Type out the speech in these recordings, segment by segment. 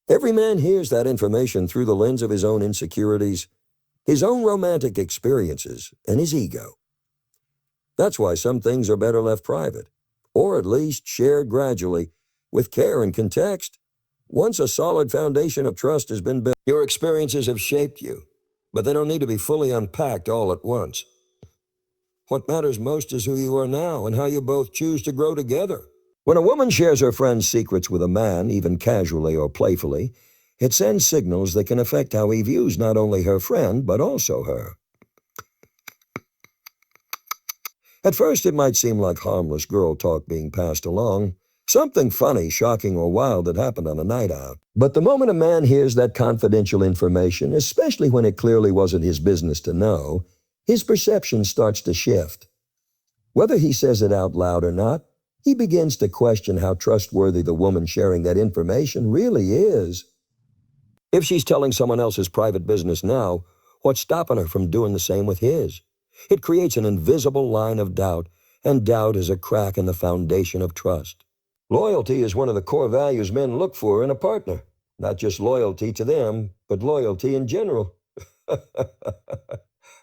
Every man hears that information through the lens of his own insecurities, his own romantic experiences, and his ego. That's why some things are better left private, or at least shared gradually, with care and context. Once a solid foundation of trust has been built, your experiences have shaped you, but they don't need to be fully unpacked all at once. What matters most is who you are now and how you both choose to grow together. When a woman shares her friend's secrets with a man, even casually or playfully, it sends signals that can affect how he views not only her friend, but also her. At first, it might seem like harmless girl talk being passed along, something funny, shocking, or wild that happened on a night out. But the moment a man hears that confidential information, especially when it clearly wasn't his business to know, his perception starts to shift. Whether he says it out loud or not, he begins to question how trustworthy the woman sharing that information really is. If she's telling someone else's private business now, what's stopping her from doing the same with his? It creates an invisible line of doubt, and doubt is a crack in the foundation of trust. Loyalty is one of the core values men look for in a partner. Not just loyalty to them, but loyalty in general.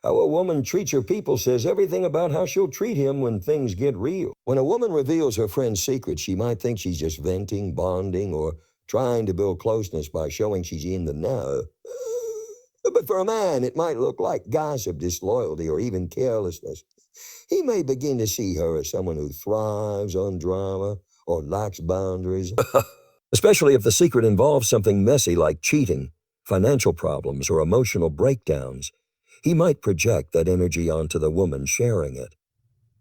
How a woman treats her people says everything about how she'll treat him when things get real. When a woman reveals her friend's secret, she might think she's just venting, bonding, or trying to build closeness by showing she's in the know. But for a man, it might look like gossip, disloyalty, or even carelessness. He may begin to see her as someone who thrives on drama or lacks boundaries. Especially if the secret involves something messy like cheating, financial problems, or emotional breakdowns. He might project that energy onto the woman sharing it.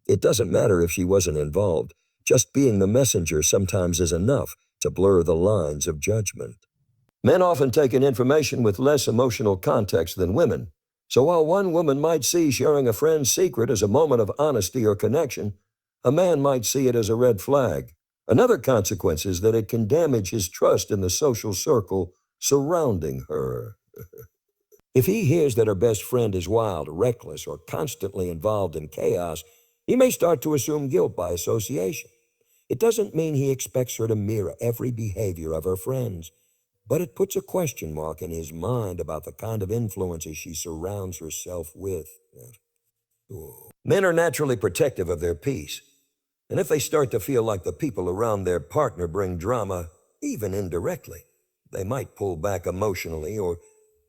It doesn't matter if she wasn't involved. Just being the messenger sometimes is enough to blur the lines of judgment. Men often take in information with less emotional context than women. So while one woman might see sharing a friend's secret as a moment of honesty or connection, a man might see it as a red flag. Another consequence is that it can damage his trust in the social circle surrounding her. If he hears that her best friend is wild, reckless, or constantly involved in chaos, he may start to assume guilt by association. It doesn't mean he expects her to mirror every behavior of her friends, but it puts a question mark in his mind about the kind of influences she surrounds herself with. Men are naturally protective of their peace, and if they start to feel like the people around their partner bring drama, even indirectly, they might pull back emotionally or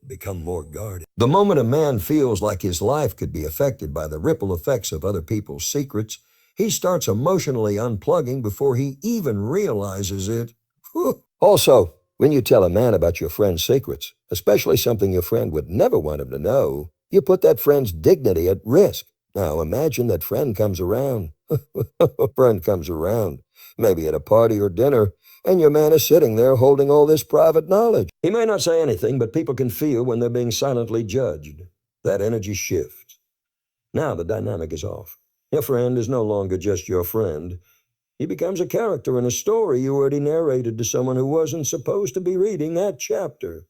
become more guarded. The moment a man feels like his life could be affected by the ripple effects of other people's secrets, he starts emotionally unplugging before he even realizes it. Also, when you tell a man about your friend's secrets, especially something your friend would never want him to know, you put that friend's dignity at risk. Now imagine that friend comes around. Maybe at a party or dinner, and your man is sitting there holding all this private knowledge. He may not say anything, but people can feel when they're being silently judged. That energy shifts. Now the dynamic is off. Your friend is no longer just your friend. He becomes a character in a story you already narrated to someone who wasn't supposed to be reading that chapter.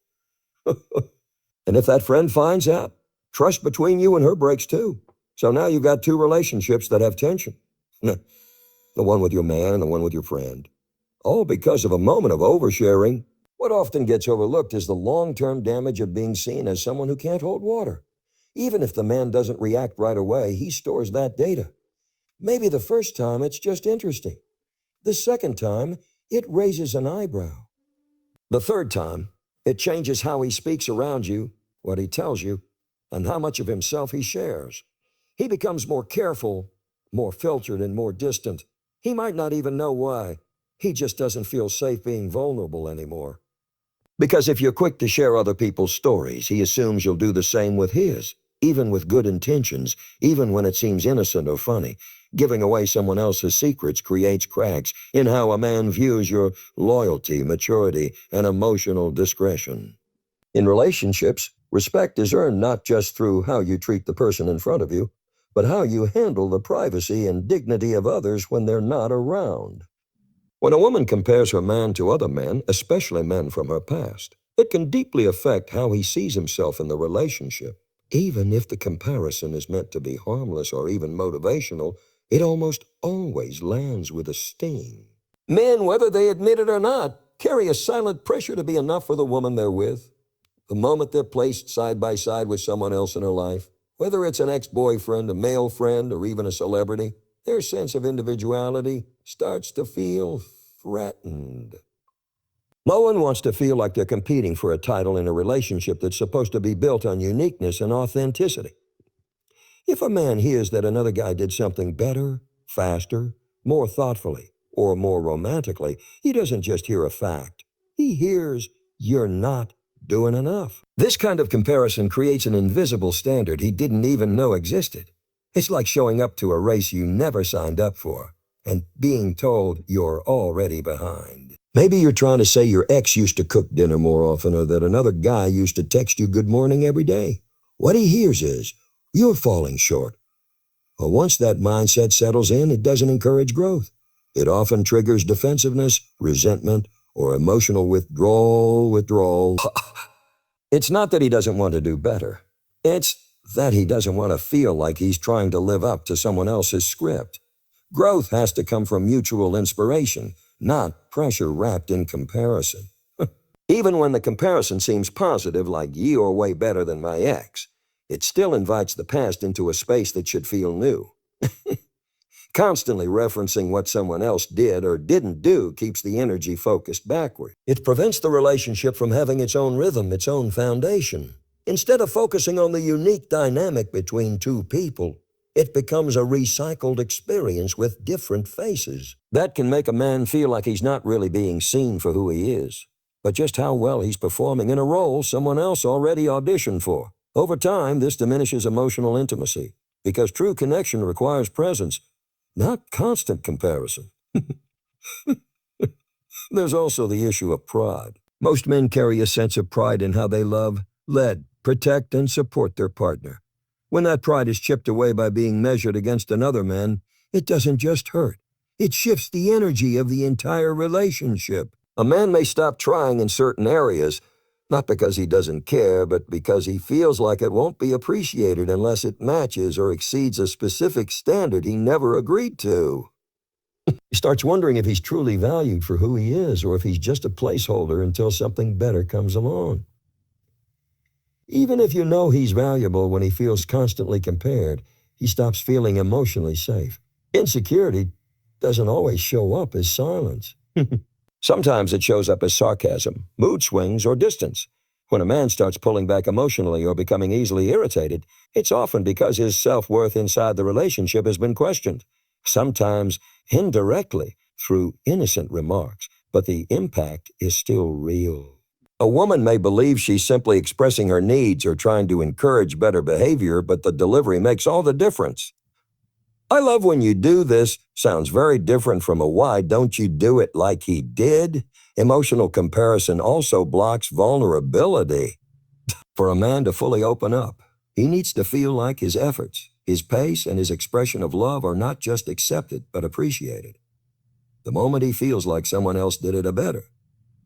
And if that friend finds out, trust between you and her breaks too. So now you've got two relationships that have tension. The one with your man and the one with your friend. All because of a moment of oversharing. What often gets overlooked is the long-term damage of being seen as someone who can't hold water. Even if the man doesn't react right away, he stores that data. Maybe the first time it's just interesting. The second time, it raises an eyebrow. The third time, it changes how he speaks around you, what he tells you, and how much of himself he shares. He becomes more careful, more filtered, and more distant. He might not even know why. He just doesn't feel safe being vulnerable anymore. Because if you're quick to share other people's stories, he assumes you'll do the same with his, even with good intentions, even when it seems innocent or funny. Giving away someone else's secrets creates cracks in how a man views your loyalty, maturity, and emotional discretion. In relationships, respect is earned not just through how you treat the person in front of you, but how you handle the privacy and dignity of others when they're not around. When a woman compares her man to other men, especially men from her past, it can deeply affect how he sees himself in the relationship. Even if the comparison is meant to be harmless or even motivational, it almost always lands with a sting. Men, whether they admit it or not, carry a silent pressure to be enough for the woman they're with. The moment they're placed side by side with someone else in her life, whether it's an ex-boyfriend, a male friend, or even a celebrity, their sense of individuality starts to feel threatened. No one wants to feel like they're competing for a title in a relationship that's supposed to be built on uniqueness and authenticity. If a man hears that another guy did something better, faster, more thoughtfully, or more romantically, he doesn't just hear a fact. He hears, "You're not doing enough." This kind of comparison creates an invisible standard he didn't even know existed. It's like showing up to a race you never signed up for and being told you're already behind. Maybe you're trying to say your ex used to cook dinner more often or that another guy used to text you good morning every day. What he hears is, "You're falling short." But once that mindset settles in, it doesn't encourage growth. It often triggers defensiveness, resentment, or emotional withdrawal. It's not that he doesn't want to do better. It's that he doesn't want to feel like he's trying to live up to someone else's script. Growth has to come from mutual inspiration, not pressure wrapped in comparison. Even when the comparison seems positive, like "you're way better than my ex," it still invites the past into a space that should feel new. Constantly referencing what someone else did or didn't do keeps the energy focused backward. It prevents the relationship from having its own rhythm, its own foundation. Instead of focusing on the unique dynamic between two people, it becomes a recycled experience with different faces. That can make a man feel like he's not really being seen for who he is, but just how well he's performing in a role someone else already auditioned for. Over time, this diminishes emotional intimacy, because true connection requires presence, not constant comparison. There's also the issue of pride. Most men carry a sense of pride in how they love, lead, protect, and support their partner. When that pride is chipped away by being measured against another man, it doesn't just hurt. It shifts the energy of the entire relationship. A man may stop trying in certain areas, not because he doesn't care, but because he feels like it won't be appreciated unless it matches or exceeds a specific standard he never agreed to. He starts wondering if he's truly valued for who he is or if he's just a placeholder until something better comes along. Even if you know he's valuable when he feels constantly compared, he stops feeling emotionally safe. Insecurity doesn't always show up as silence. Sometimes it shows up as sarcasm, mood swings, or distance. When a man starts pulling back emotionally or becoming easily irritated, it's often because his self-worth inside the relationship has been questioned, sometimes indirectly through innocent remarks, but the impact is still real. A woman may believe she's simply expressing her needs or trying to encourage better behavior, but the delivery makes all the difference. "I love when you do this" sounds very different from a "why don't you do it like he did?" Emotional comparison also blocks vulnerability. For a man to fully open up, he needs to feel like his efforts, his pace, and his expression of love are not just accepted, but appreciated. The moment he feels like someone else did it better,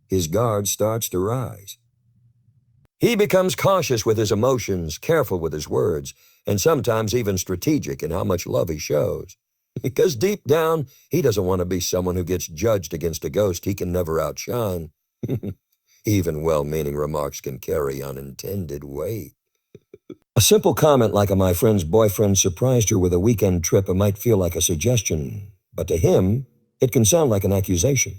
his guard starts to rise. He becomes cautious with his emotions, careful with his words, and sometimes even strategic in how much love he shows. Because deep down, he doesn't want to be someone who gets judged against a ghost he can never outshine. Even well-meaning remarks can carry unintended weight. A simple comment like "my friend's boyfriend surprised her with a weekend trip" might feel like a suggestion, but to him, it can sound like an accusation.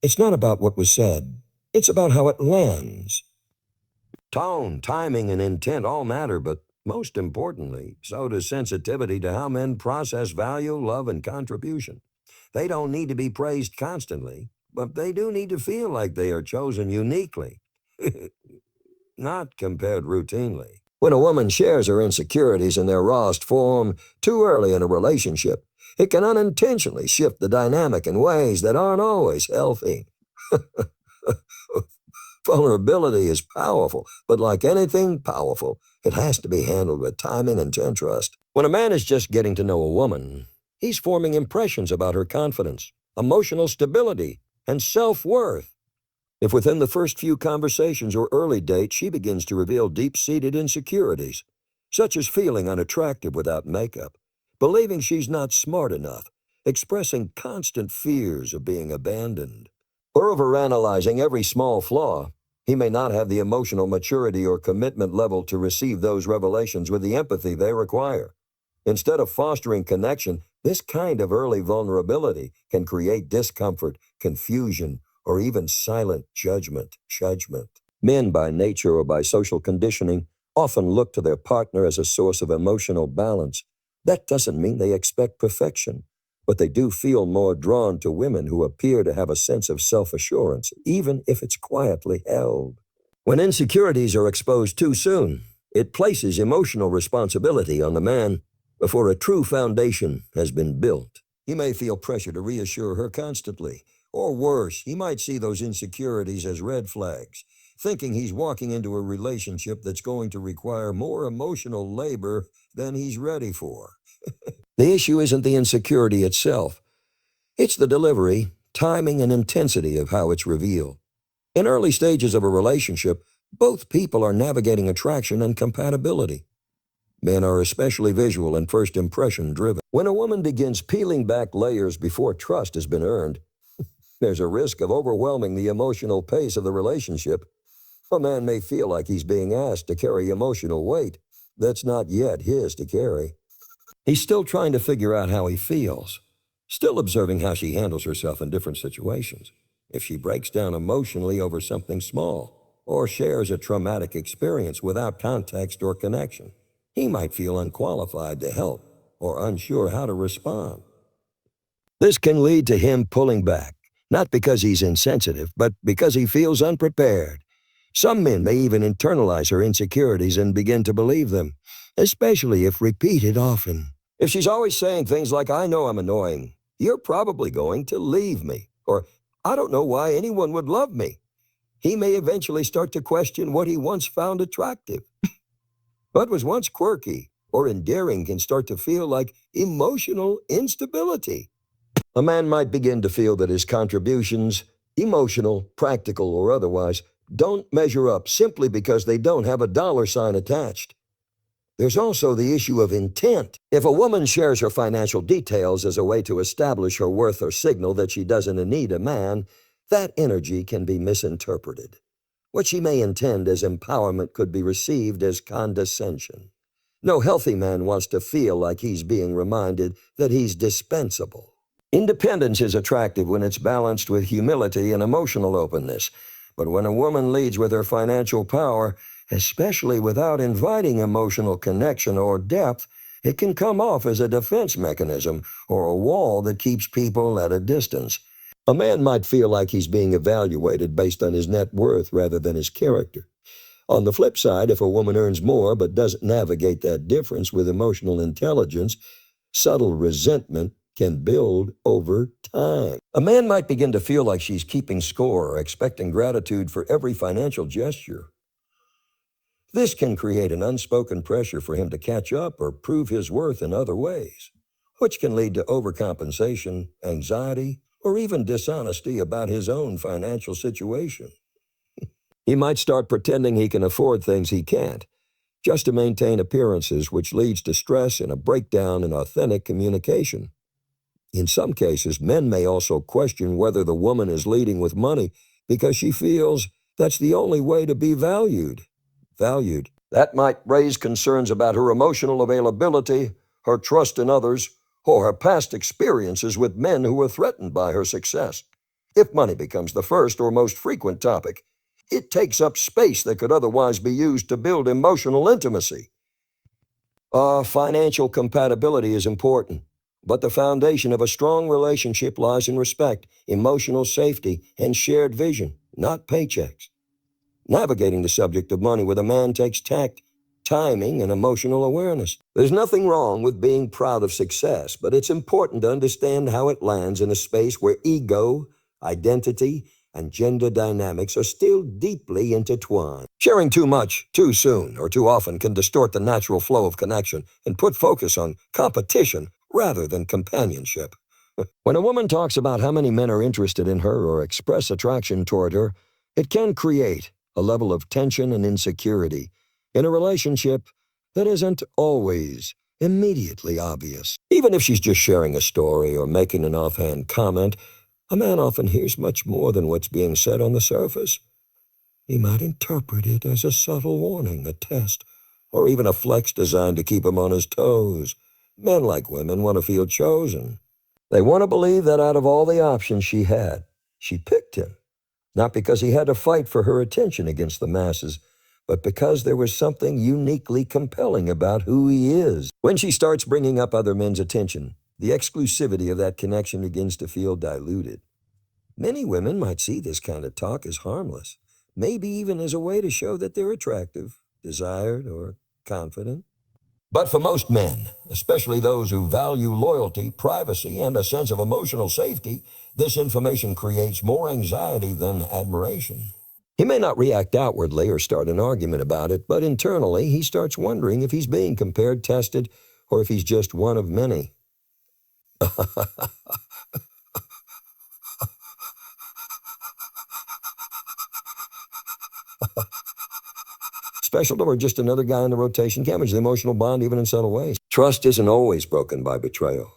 It's not about what was said. It's about how it lands. Tone, timing, and intent all matter, but most importantly, so does sensitivity to how men process value, love, and contribution. They don't need to be praised constantly, but they do need to feel like they are chosen uniquely, not compared routinely. When a woman shares her insecurities in their rawest form too early in a relationship, it can unintentionally shift the dynamic in ways that aren't always healthy. Vulnerability is powerful, but like anything powerful, it has to be handled with timing and trust. When a man is just getting to know a woman, he's forming impressions about her confidence, emotional stability, and self-worth. If within the first few conversations or early dates she begins to reveal deep-seated insecurities, such as feeling unattractive without makeup, believing she's not smart enough, expressing constant fears of being abandoned, Or overanalyzing every small flaw, he may not have the emotional maturity or commitment level to receive those revelations with the empathy they require. Instead of fostering connection, this kind of early vulnerability can create discomfort, confusion, or even silent judgment. Men, by nature or by social conditioning, often look to their partner as a source of emotional balance. That doesn't mean they expect perfection, but they do feel more drawn to women who appear to have a sense of self-assurance, even if it's quietly held. When insecurities are exposed too soon, it places emotional responsibility on the man before a true foundation has been built. He may feel pressure to reassure her constantly, or worse, he might see those insecurities as red flags, thinking he's walking into a relationship that's going to require more emotional labor than he's ready for. The issue isn't the insecurity itself. It's the delivery, timing, and intensity of how it's revealed. In early stages of a relationship, both people are navigating attraction and compatibility. Men are especially visual and first impression driven. When a woman begins peeling back layers before trust has been earned, there's a risk of overwhelming the emotional pace of the relationship. A man may feel like he's being asked to carry emotional weight that's not yet his to carry. He's still trying to figure out how he feels, still observing how she handles herself in different situations. If she breaks down emotionally over something small, or shares a traumatic experience without context or connection, he might feel unqualified to help or unsure how to respond. This can lead to him pulling back, not because he's insensitive, but because he feels unprepared. Some men may even internalize her insecurities and begin to believe them, especially if repeated often. If she's always saying things like, "I know I'm annoying," "You're probably going to leave me," or "I don't know why anyone would love me," he may eventually start to question what he once found attractive. What was once quirky or endearing can start to feel like emotional instability. A man might begin to feel that his contributions, emotional, practical, or otherwise, don't measure up simply because they don't have a dollar sign attached. There's also the issue of intent. If a woman shares her financial details as a way to establish her worth or signal that she doesn't need a man, that energy can be misinterpreted. What she may intend as empowerment could be received as condescension. No healthy man wants to feel like he's being reminded that he's dispensable. Independence is attractive when it's balanced with humility and emotional openness. But when a woman leads with her financial power, especially without inviting emotional connection or depth, it can come off as a defense mechanism or a wall that keeps people at a distance. A man might feel like he's being evaluated based on his net worth rather than his character. On the flip side, if a woman earns more but doesn't navigate that difference with emotional intelligence, subtle resentment can build over time. A man might begin to feel like she's keeping score or expecting gratitude for every financial gesture. This can create an unspoken pressure for him to catch up or prove his worth in other ways, which can lead to overcompensation, anxiety, or even dishonesty about his own financial situation. He might start pretending he can afford things he can't, just to maintain appearances, which leads to stress and a breakdown in authentic communication. In some cases, men may also question whether the woman is leading with money because she feels that's the only way to be valued. That might raise concerns about her emotional availability, her trust in others, or her past experiences with men who were threatened by her success. If money becomes the first or most frequent topic, it takes up space that could otherwise be used to build emotional intimacy. Financial compatibility is important, but the foundation of a strong relationship lies in respect, emotional safety, and shared vision, not paychecks. Navigating the subject of money with a man takes tact, timing, and emotional awareness. There's nothing wrong with being proud of success, but it's important to understand how it lands in a space where ego, identity, and gender dynamics are still deeply intertwined. Sharing too much, too soon, or too often can distort the natural flow of connection and put focus on competition rather than companionship. When a woman talks about how many men are interested in her or express attraction toward her, it can create a level of tension and insecurity in a relationship that isn't always immediately obvious. Even if she's just sharing a story or making an offhand comment, A man often hears much more than what's being said on the surface. He might interpret it as a subtle warning, a test, or even a flex designed to keep him on his toes. Men, like women, want to feel chosen. They want to believe that out of all the options she had, she picked him. Not because he had to fight for her attention against the masses, but because there was something uniquely compelling about who he is. When she starts bringing up other men's attention, the exclusivity of that connection begins to feel diluted. Many women might see this kind of talk as harmless, maybe even as a way to show that they're attractive, desired, or confident. But for most men, especially those who value loyalty, privacy, and a sense of emotional safety, this information creates more anxiety than admiration. He may not react outwardly or start an argument about it, but internally he starts wondering if he's being compared, tested, or if he's just one of many. Special or just another guy in the rotation, damage the emotional bond even in subtle ways. Trust isn't always broken by betrayal.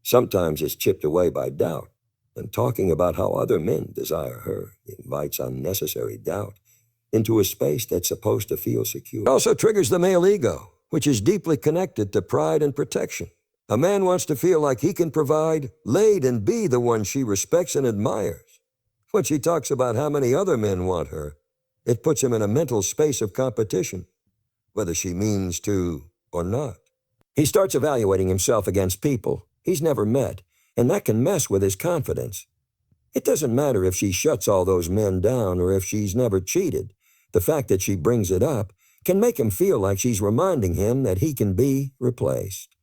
Sometimes it's chipped away by doubt. And talking about how other men desire her invites unnecessary doubt into a space that's supposed to feel secure. It also triggers the male ego, which is deeply connected to pride and protection. A man wants to feel like he can provide, lead, and be the one she respects and admires. When she talks about how many other men want her, it puts him in a mental space of competition, whether she means to or not. He starts evaluating himself against people he's never met, and that can mess with his confidence. It doesn't matter if she shuts all those men down or if she's never cheated. The fact that she brings it up can make him feel like she's reminding him that he can be replaced.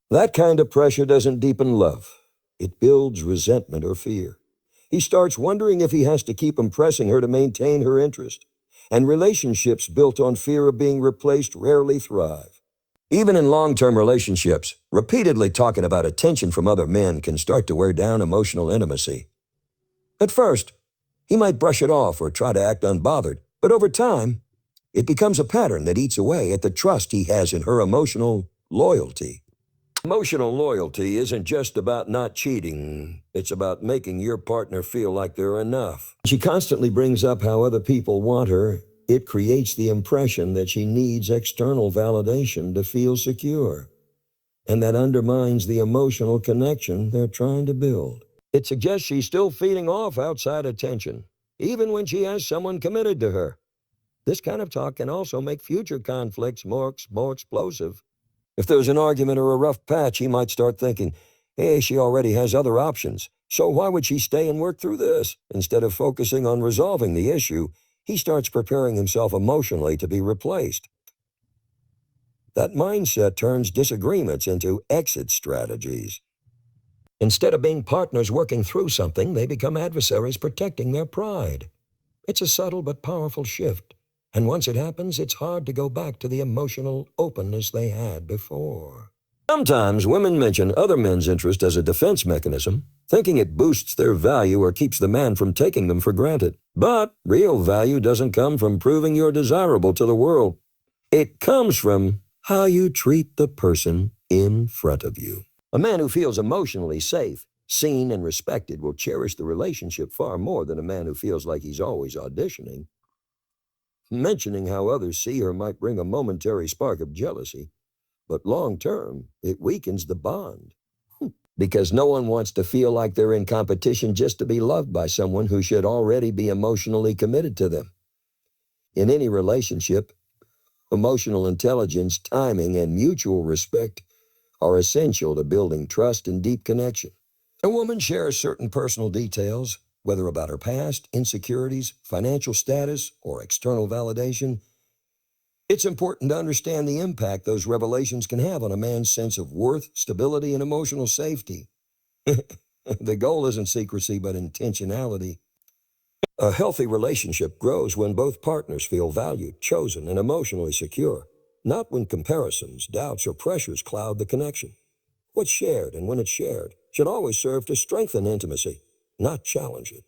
That kind of pressure doesn't deepen love. It builds resentment or fear. He starts wondering if he has to keep impressing her to maintain her interest. And relationships built on fear of being replaced rarely thrive. Even in long-term relationships, repeatedly talking about attention from other men can start to wear down emotional intimacy. At first, he might brush it off or try to act unbothered, but over time, it becomes a pattern that eats away at the trust he has in her emotional loyalty. Emotional loyalty isn't just about not cheating. It's about making your partner feel like they're enough. She constantly brings up how other people want her. It creates the impression that she needs external validation to feel secure. And that undermines the emotional connection they're trying to build. It suggests she's still feeding off outside attention, even when she has someone committed to her. This kind of talk can also make future conflicts more explosive. If there's an argument or a rough patch, he might start thinking, hey, she already has other options, so why would she stay and work through this? Instead of focusing on resolving the issue, he starts preparing himself emotionally to be replaced. That mindset turns disagreements into exit strategies. Instead of being partners working through something, they become adversaries protecting their pride. It's a subtle but powerful shift. And once it happens, it's hard to go back to the emotional openness they had before. Sometimes women mention other men's interest as a defense mechanism, thinking it boosts their value or keeps the man from taking them for granted. But real value doesn't come from proving you're desirable to the world. It comes from how you treat the person in front of you. A man who feels emotionally safe, seen, and respected will cherish the relationship far more than a man who feels like he's always auditioning. Mentioning how others see her might bring a momentary spark of jealousy, but long-term, it weakens the bond. Because no one wants to feel like they're in competition just to be loved by someone who should already be emotionally committed to them. In any relationship, emotional intelligence, timing, and mutual respect are essential to building trust and deep connection. A woman shares certain personal details, whether about her past, insecurities, financial status, or external validation. It's important to understand the impact those revelations can have on a man's sense of worth, stability, and emotional safety. The goal isn't secrecy, but intentionality. A healthy relationship grows when both partners feel valued, chosen, and emotionally secure, not when comparisons, doubts, or pressures cloud the connection. What's shared and when it's shared should always serve to strengthen intimacy, not challenge it.